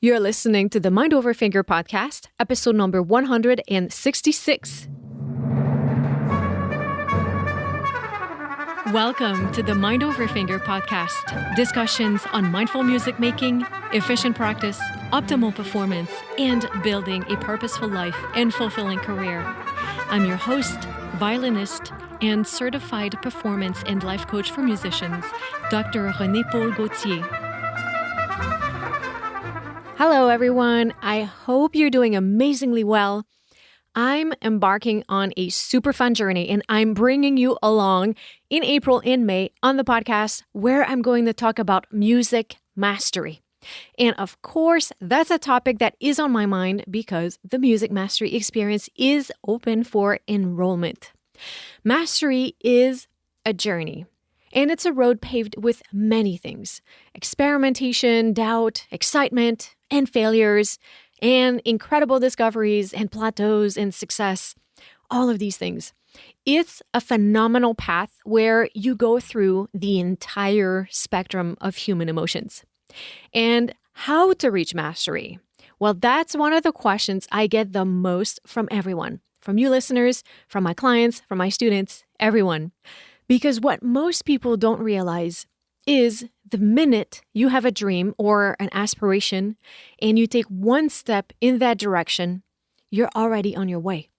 You're listening to the Mind Over Finger podcast, episode number 166. Welcome to the Mind Over Finger podcast. Discussions on mindful music making, efficient practice, optimal performance, and building a purposeful life and fulfilling career. I'm your host, violinist, and certified performance and life coach for musicians, Dr. René-Paul Gauthier. Hello, everyone. I hope you're doing amazingly well. I'm embarking on a super fun journey, and I'm bringing you along in April and May on the podcast where I'm going to talk about music mastery. And of course, that's a topic that is on my mind because the music mastery experience is open for enrollment. Mastery is a journey, and it's a road paved with many things: experimentation, doubt, excitement, and failures, and incredible discoveries and plateaus and success, all of these things. It's a phenomenal path where you go through the entire spectrum of human emotions. And how to reach mastery? Well, that's one of the questions I get the most from everyone, from you listeners, from my clients, from my students, everyone. Because what most people don't realize is the minute you have a dream or an aspiration and you take one step in that direction, you're already on your way.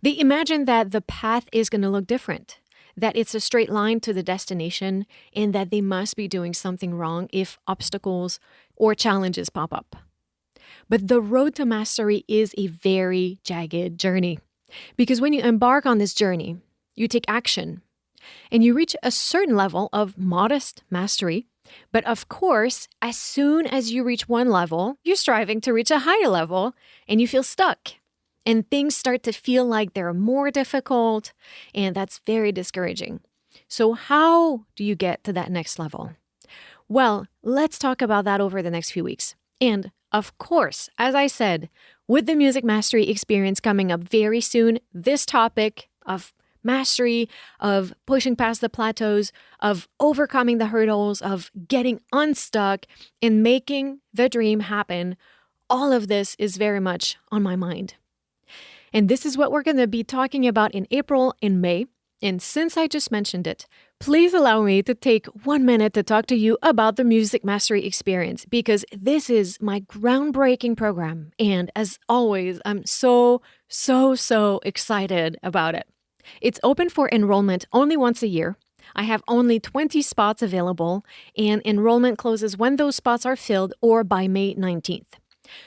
They imagine that the path is going to look different, that it's a straight line to the destination, and that they must be doing something wrong if obstacles or challenges pop up. But the road to mastery is a very jagged journey, because when you embark on this journey, you take action, and you reach a certain level of modest mastery. But of course, as soon as you reach one level, you're striving to reach a higher level and you feel stuck. And things start to feel like they're more difficult, and that's very discouraging. So how do you get to that next level? Well, let's talk about that over the next few weeks. And of course, as I said, with the music mastery experience coming up very soon, this topic of mastery, of pushing past the plateaus, of overcoming the hurdles, of getting unstuck and making the dream happen, all of this is very much on my mind. And this is what we're going to be talking about in April and May. And since I just mentioned it, please allow me to take 1 minute to talk to you about the music mastery experience, because this is my groundbreaking program. And as always, I'm so excited about it. It's open for enrollment only once a year. I have only 20 spots available, and enrollment closes when those spots are filled or by May 19th.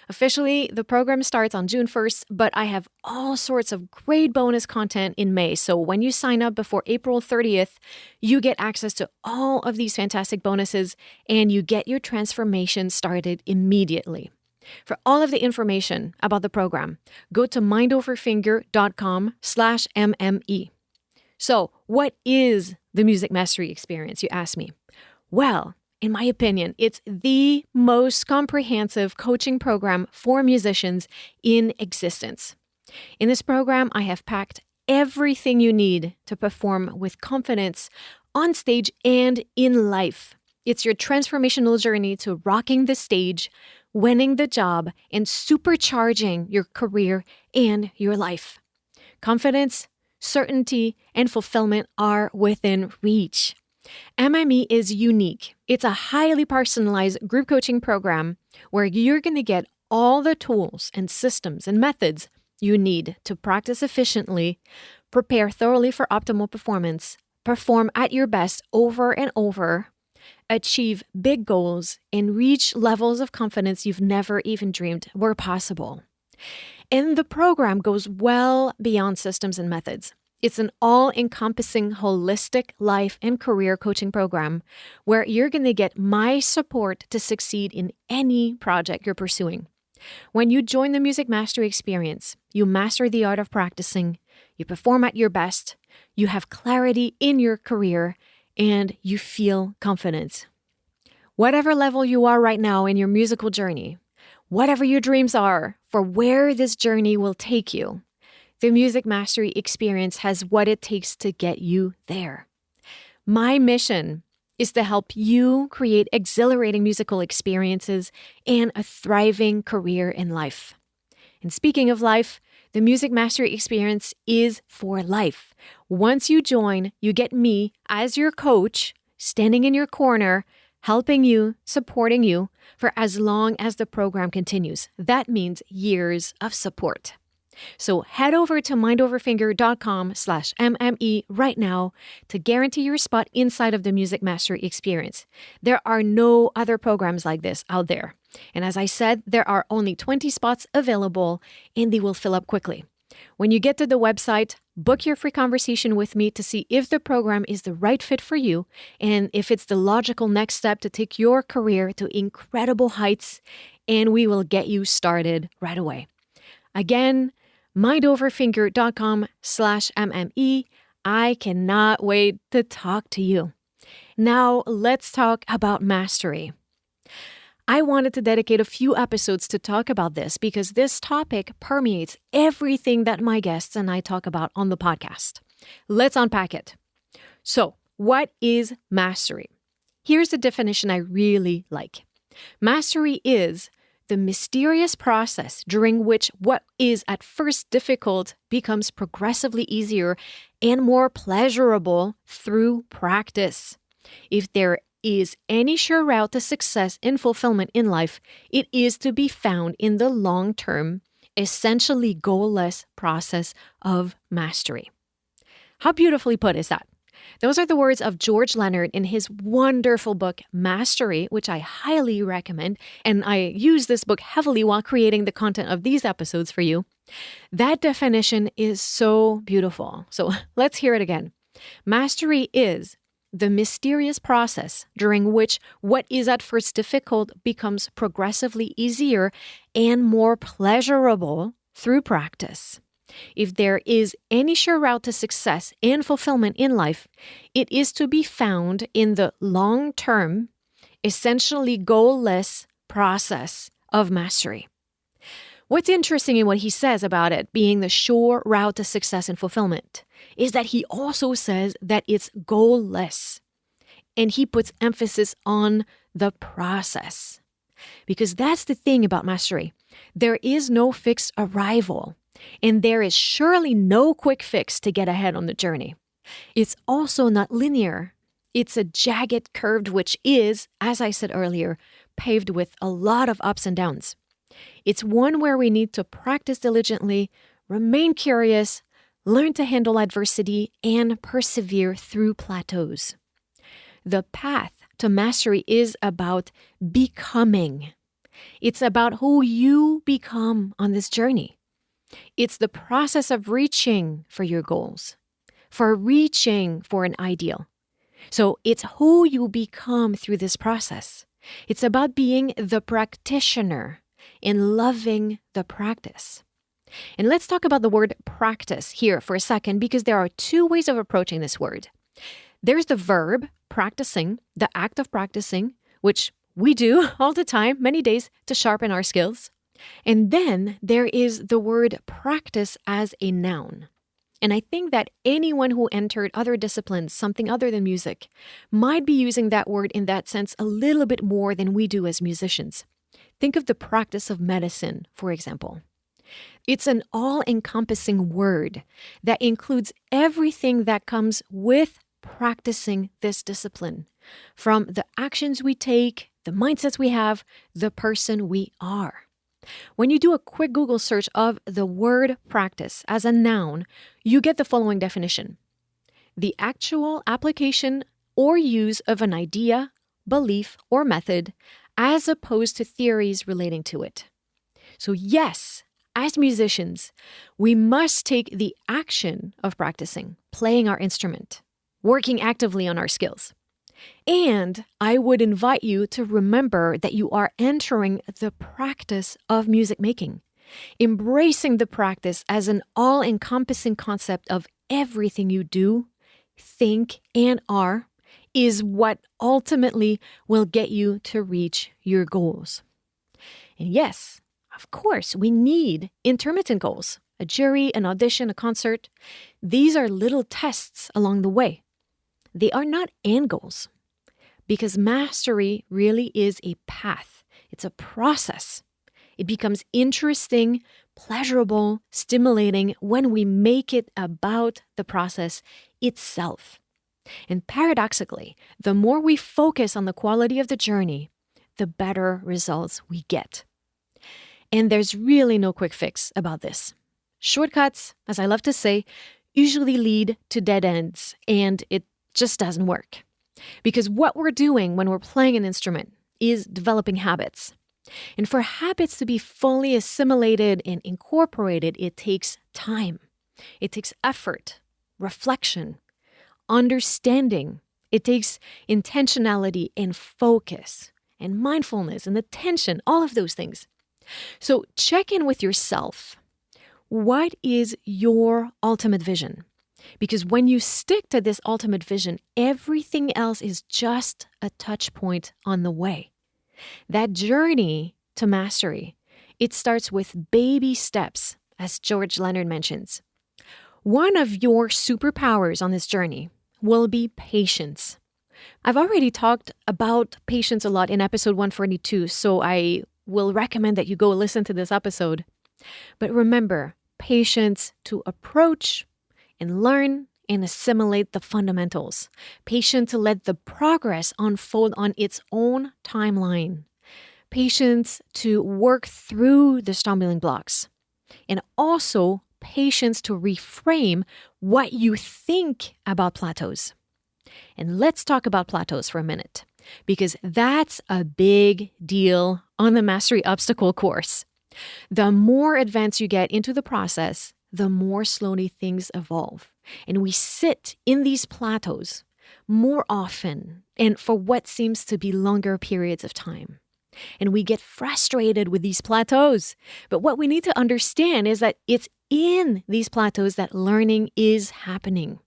Officially, the program starts on June 1st, but I have all sorts of great bonus content in May. So when you sign up before April 30th, you get access to all of these fantastic bonuses, and you get your transformation started immediately. For all of the information about the program, go to mindoverfinger.com/MME. So, what is the music mastery experience, you ask me? Well, in my opinion, it's the most comprehensive coaching program for musicians in existence. In this program, I have packed everything you need to perform with confidence on stage and in life. It's your transformational journey to rocking the stage, winning the job, and supercharging your career and your life. Confidence, certainty, and fulfillment are within reach. MME is unique. It's a highly personalized group coaching program where you're going to get all the tools and systems and methods you need to practice efficiently, prepare thoroughly for optimal performance, perform at your best over and over, achieve big goals, and reach levels of confidence you've never even dreamed were possible. And the program goes well beyond systems and methods. It's an all-encompassing, holistic life and career coaching program where you're going to get my support to succeed in any project you're pursuing. When you join the Music Mastery experience, you master the art of practicing, you perform at your best, you have clarity in your career, and you feel confident. Whatever level you are right now in your musical journey, whatever your dreams are for where this journey will take you, the Music Mastery experience has what it takes to get you there. My mission is to help you create exhilarating musical experiences and a thriving career in life. And speaking of life, the Music Mastery Experience is for life. Once you join, you get me as your coach, standing in your corner, helping you, supporting you for as long as the program continues. That means years of support. So head over to mindoverfinger.com/MME right now to guarantee your spot inside of the Music Mastery Experience. There are no other programs like this out there. And as I said, there are only 20 spots available and they will fill up quickly. When you get to the website, book your free conversation with me to see if the program is the right fit for you and if it's the logical next step to take your career to incredible heights, and we will get you started right away. Again, mindoverfinger.com/MME. I cannot wait to talk to you. Now, let's talk about mastery. I wanted to dedicate a few episodes to talk about this because this topic permeates everything that my guests and I talk about on the podcast. Let's unpack it. So, what is mastery? Here's the definition I really like. Mastery is the mysterious process during which what is at first difficult becomes progressively easier and more pleasurable through practice. If there is any sure route to success and fulfillment in life, it is to be found in the long-term, essentially goal-less process of mastery. How beautifully put is that? Those are the words of George Leonard in his wonderful book, Mastery, which I highly recommend, and I use this book heavily while creating the content of these episodes for you. That definition is so beautiful. So let's hear it again. Mastery is the mysterious process during which what is at first difficult becomes progressively easier and more pleasurable through practice. If there is any sure route to success and fulfillment in life, it is to be found in the long-term, essentially goal-less process of mastery. What's interesting in what he says about it being the sure route to success and fulfillment is that he also says that it's goal-less. And he puts emphasis on the process. Because that's the thing about mastery. There is no fixed arrival. And there is surely no quick fix to get ahead on the journey. It's also not linear. It's a jagged curve which is, as I said earlier, paved with a lot of ups and downs. It's one where we need to practice diligently, remain curious, learn to handle adversity, and persevere through plateaus. The path to mastery is about becoming. It's about who you become on this journey. It's the process of reaching for your goals, for reaching for an ideal. So it's who you become through this process. It's about being the practitioner and loving the practice. And let's talk about the word practice here for a second, because there are two ways of approaching this word. There's the verb, practicing, the act of practicing, which we do all the time, many days, to sharpen our skills. And then there is the word practice as a noun. And I think that anyone who entered other disciplines, something other than music, might be using that word in that sense a little bit more than we do as musicians. Think of the practice of medicine, for example. It's an all-encompassing word that includes everything that comes with practicing this discipline, from the actions we take, the mindsets we have, the person we are. When you do a quick Google search of the word practice as a noun, you get the following definition: the actual application or use of an idea, belief, or method, as opposed to theories relating to it. So yes, as musicians, we must take the action of practicing, playing our instrument, working actively on our skills. And I would invite you to remember that you are entering the practice of music making. Embracing the practice as an all-encompassing concept of everything you do, think, and are is what ultimately will get you to reach your goals. And yes, of course, we need intermittent goals, a jury, an audition, a concert. These are little tests along the way. They are not end goals. because mastery really is a path. It's a process. It becomes interesting, pleasurable, stimulating when we make it about the process itself. And paradoxically, the more we focus on the quality of the journey, the better results we get. And there's really no quick fix about this. Shortcuts, as I love to say, usually lead to dead ends, and it just doesn't work. Because what we're doing when we're playing an instrument is developing habits. And for habits to be fully assimilated and incorporated, it takes time. It takes effort, reflection, understanding. It takes intentionality and focus and mindfulness and attention, all of those things. So check in with yourself. What is your ultimate vision? Because when you stick to this ultimate vision, everything else is just a touch point on the way. That journey to mastery, it starts with baby steps, as George Leonard mentions. One of your superpowers on this journey will be patience. I've already talked about patience a lot in episode 142, so I will recommend that you go listen to this episode. But remember, patience to approach and learn and assimilate the fundamentals. Patience to let the progress unfold on its own timeline. Patience to work through the stumbling blocks. And also patience to reframe what you think about plateaus. And let's talk about plateaus for a minute, because that's a big deal on the Mastery Obstacle course. The more advanced you get into the process, the more slowly things evolve. And we sit in these plateaus more often and for what seems to be longer periods of time. And we get frustrated with these plateaus. But what we need to understand is that it's in these plateaus that learning is happening.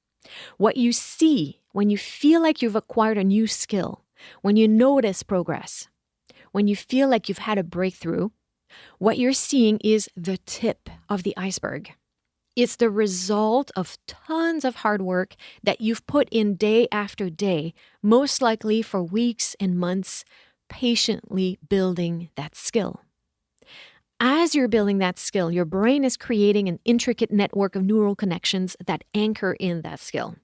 What you see when you feel like you've acquired a new skill, when you notice progress, when you feel like you've had a breakthrough, what you're seeing is the tip of the iceberg. It's the result of tons of hard work that you've put in day after day, most likely for weeks and months, patiently building that skill. As you're building that skill, your brain is creating an intricate network of neural connections that anchor in that skill.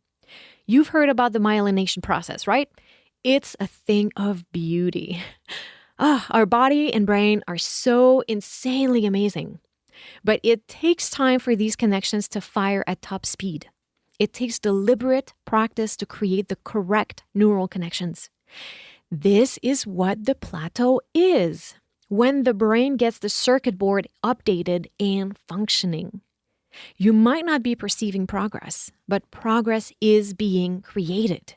You've heard about the myelination process, right? It's a thing of beauty. Our body and brain are so insanely amazing. But it takes time for these connections to fire at top speed. It takes deliberate practice to create the correct neural connections. This is what the plateau is, when the brain gets the circuit board updated and functioning. You might not be perceiving progress, but progress is being created.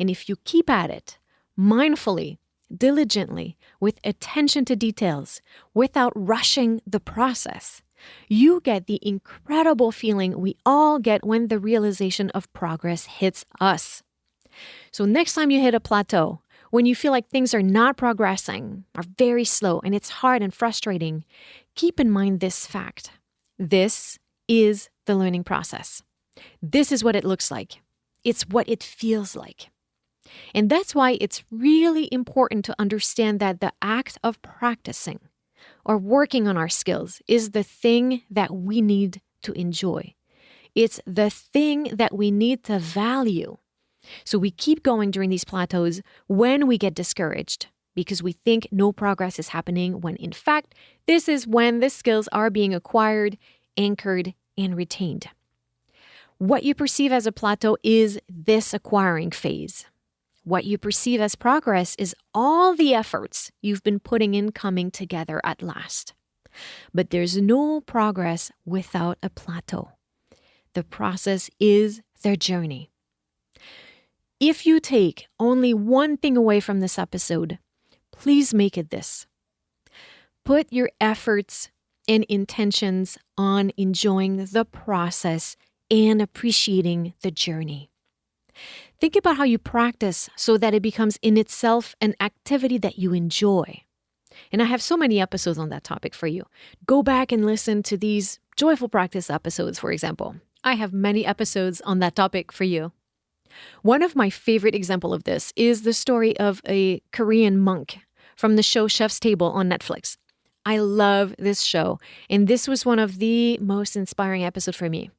And if you keep at it, mindfully, diligently, with attention to details, without rushing the process, you get the incredible feeling we all get when the realization of progress hits us. So next time you hit a plateau, when you feel like things are not progressing, are very slow, and it's hard and frustrating, keep in mind this fact. This is the learning process. This is what it looks like. It's what it feels like. And that's why it's really important to understand that the act of practicing or working on our skills is the thing that we need to enjoy. It's the thing that we need to value. So we keep going during these plateaus when we get discouraged because we think no progress is happening, when in fact, this is when the skills are being acquired, anchored, and retained. What you perceive as a plateau is this acquiring phase. What you perceive as progress is all the efforts you've been putting in coming together at last. But there's no progress without a plateau. The process is their journey. If you take only one thing away from this episode, please make it this. Put your efforts and intentions on enjoying the process and appreciating the journey. Think about how you practice so that it becomes in itself an activity that you enjoy. And I have so many episodes on that topic for you. Go back and listen to these joyful practice episodes, for example. I have many episodes on that topic for you. One of my favorite examples of this is the story of a Korean monk from the show Chef's Table on Netflix. I love this show, and this was one of the most inspiring episodes for me.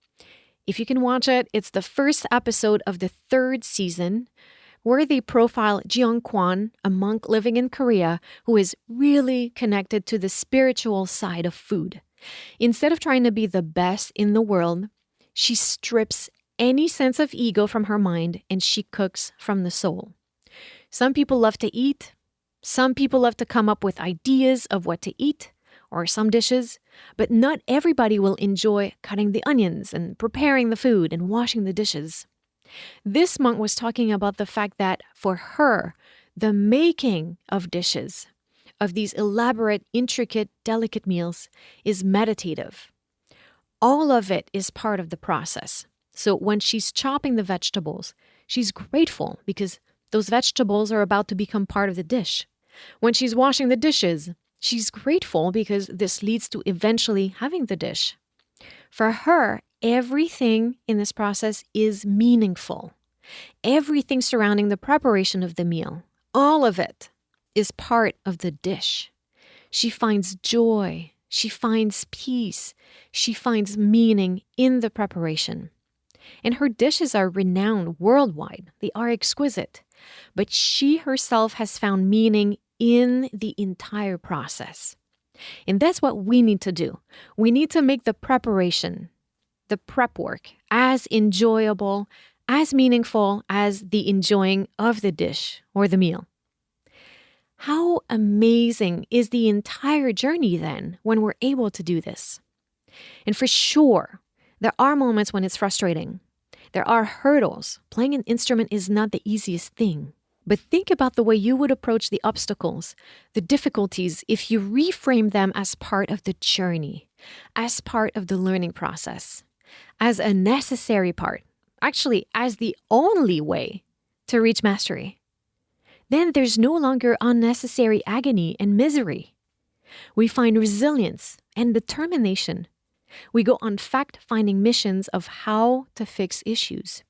If you can watch it, it's the first episode of the third season where they profile Jeong Kwan, a monk living in Korea who is really connected to the spiritual side of food. Instead of trying to be the best in the world, she strips any sense of ego from her mind and she cooks from the soul. Some people love to eat. Some people love to come up with ideas of what to eat or some dishes, but not everybody will enjoy cutting the onions and preparing the food and washing the dishes. This monk was talking about the fact that for her, the making of dishes, of these elaborate, intricate, delicate meals, is meditative. All of it is part of the process. So when she's chopping the vegetables, she's grateful because those vegetables are about to become part of the dish. When she's washing the dishes, she's grateful because this leads to eventually having the dish. For her, everything in this process is meaningful. Everything surrounding the preparation of the meal, all of it, is part of the dish. She finds joy. She finds peace. She finds meaning in the preparation. And her dishes are renowned worldwide. They are exquisite. But she herself has found meaning in the entire process. And that's what we need to do. We need to make the preparation, the prep work, as enjoyable, as meaningful as the enjoying of the dish or the meal. How amazing is the entire journey then when we're able to do this? And for sure, there are moments when it's frustrating. There are hurdles. Playing an instrument is not the easiest thing. But think about the way you would approach the obstacles, the difficulties, if you reframe them as part of the journey, as part of the learning process, as a necessary part, actually as the only way to reach mastery. Then there's no longer unnecessary agony and misery. We find resilience and determination. We go on fact-finding missions of how to fix issues.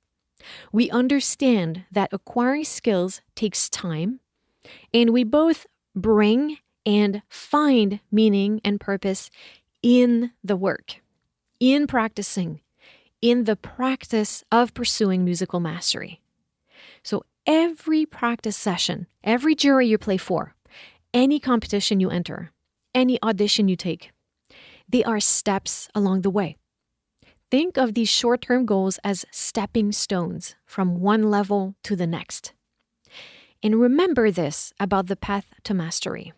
We understand that acquiring skills takes time, and we both bring and find meaning and purpose in the work, in practicing, in the practice of pursuing musical mastery. So every practice session, every jury you play for, any competition you enter, any audition you take, they are steps along the way. Think of these short-term goals as stepping stones from one level to the next. And remember this about the path to mastery.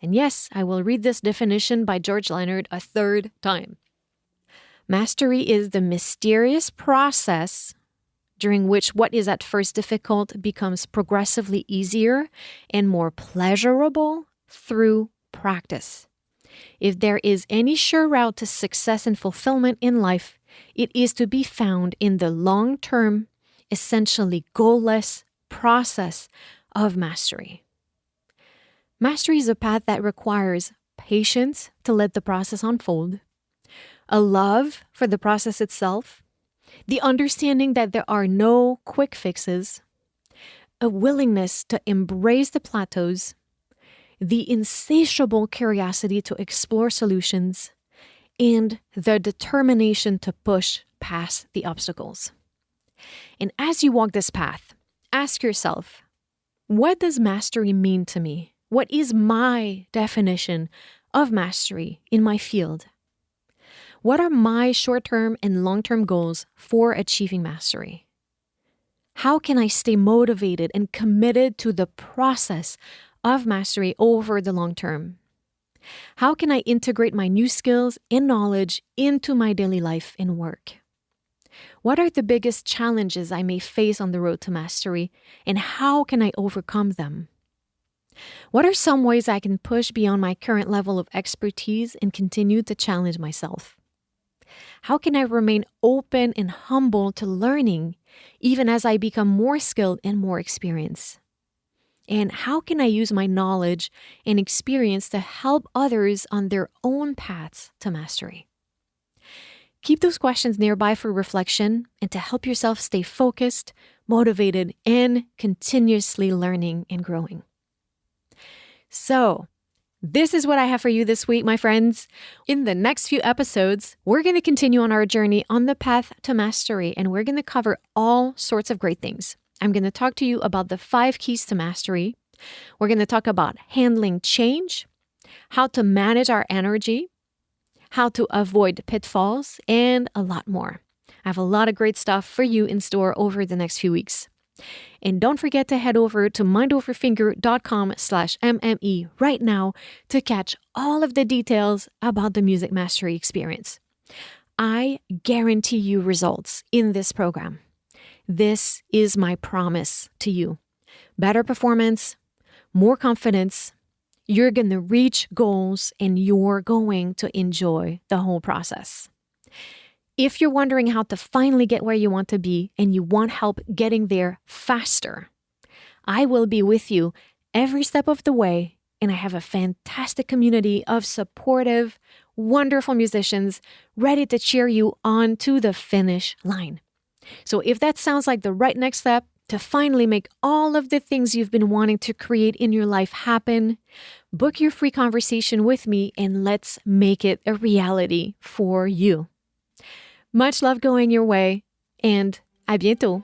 And yes, I will read this definition by George Leonard a third time. Mastery is the mysterious process during which what is at first difficult becomes progressively easier and more pleasurable through practice. If there is any sure route to success and fulfillment in life, it is to be found in the long-term, essentially goalless process of mastery. Mastery is a path that requires patience to let the process unfold, a love for the process itself, the understanding that there are no quick fixes, a willingness to embrace the plateaus, the insatiable curiosity to explore solutions, and the determination to push past the obstacles. And as you walk this path, ask yourself, what does mastery mean to me? What is my definition of mastery in my field? What are my short-term and long-term goals for achieving mastery? How can I stay motivated and committed to the process of mastery over the long term? How can I integrate my new skills and knowledge into my daily life and work? What are the biggest challenges I may face on the road to mastery, and how can I overcome them? What are some ways I can push beyond my current level of expertise and continue to challenge myself? How can I remain open and humble to learning, even as I become more skilled and more experienced? And how can I use my knowledge and experience to help others on their own paths to mastery? Keep those questions nearby for reflection and to help yourself stay focused, motivated, and continuously learning and growing. So, this is what I have for you this week, my friends. In the next few episodes, we're going to continue on our journey on the path to mastery, and we're going to cover all sorts of great things. I'm going to talk to you about the 5 keys to mastery. We're going to talk about handling change, how to manage our energy, how to avoid pitfalls, and a lot more. I have a lot of great stuff for you in store over the next few weeks. And don't forget to head over to mindoverfinger.com/MME right now to catch all of the details about the music mastery experience. I guarantee you results in this program. This is my promise to you. Better performance, more confidence. You're going to reach goals and you're going to enjoy the whole process. If you're wondering how to finally get where you want to be and you want help getting there faster, I will be with you every step of the way, and I have a fantastic community of supportive, wonderful musicians ready to cheer you on to the finish line. So if that sounds like the right next step to finally make all of the things you've been wanting to create in your life happen, book your free conversation with me and let's make it a reality for you. Much love going your way, and à bientôt.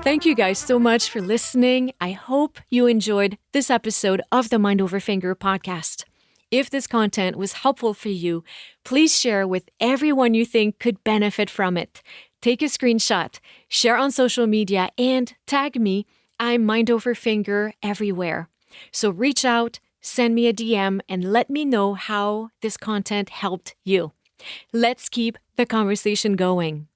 Thank you guys so much for listening. I hope you enjoyed this episode of the Mind Over Finger podcast. If this content was helpful for you, please share with everyone you think could benefit from it. Take a screenshot, share on social media, and tag me. I'm Mind Over Finger everywhere. So reach out, send me a DM, and let me know how this content helped you. Let's keep the conversation going.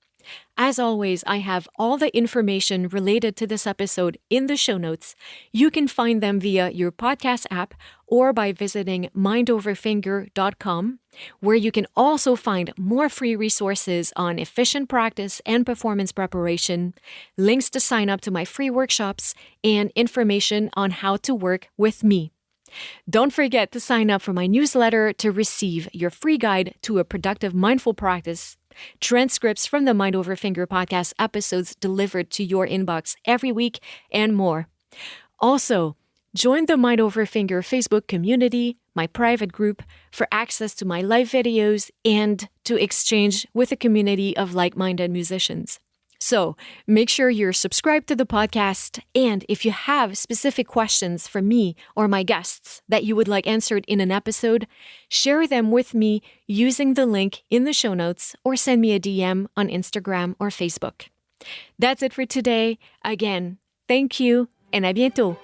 As always, I have all the information related to this episode in the show notes. You can find them via your podcast app or by visiting mindoverfinger.com, where you can also find more free resources on efficient practice and performance preparation, links to sign up to my free workshops, and information on how to work with me. Don't forget to sign up for my newsletter to receive your free guide to a productive mindful practice, transcripts from the Mind Over Finger podcast episodes delivered to your inbox every week, and more. Also, join the Mind Over Finger Facebook community, my private group, for access to my live videos and to exchange with a community of like-minded musicians. So make sure you're subscribed to the podcast, and if you have specific questions for me or my guests that you would like answered in an episode, share them with me using the link in the show notes or send me a DM on Instagram or Facebook. That's it for today. Again, thank you, and à bientôt.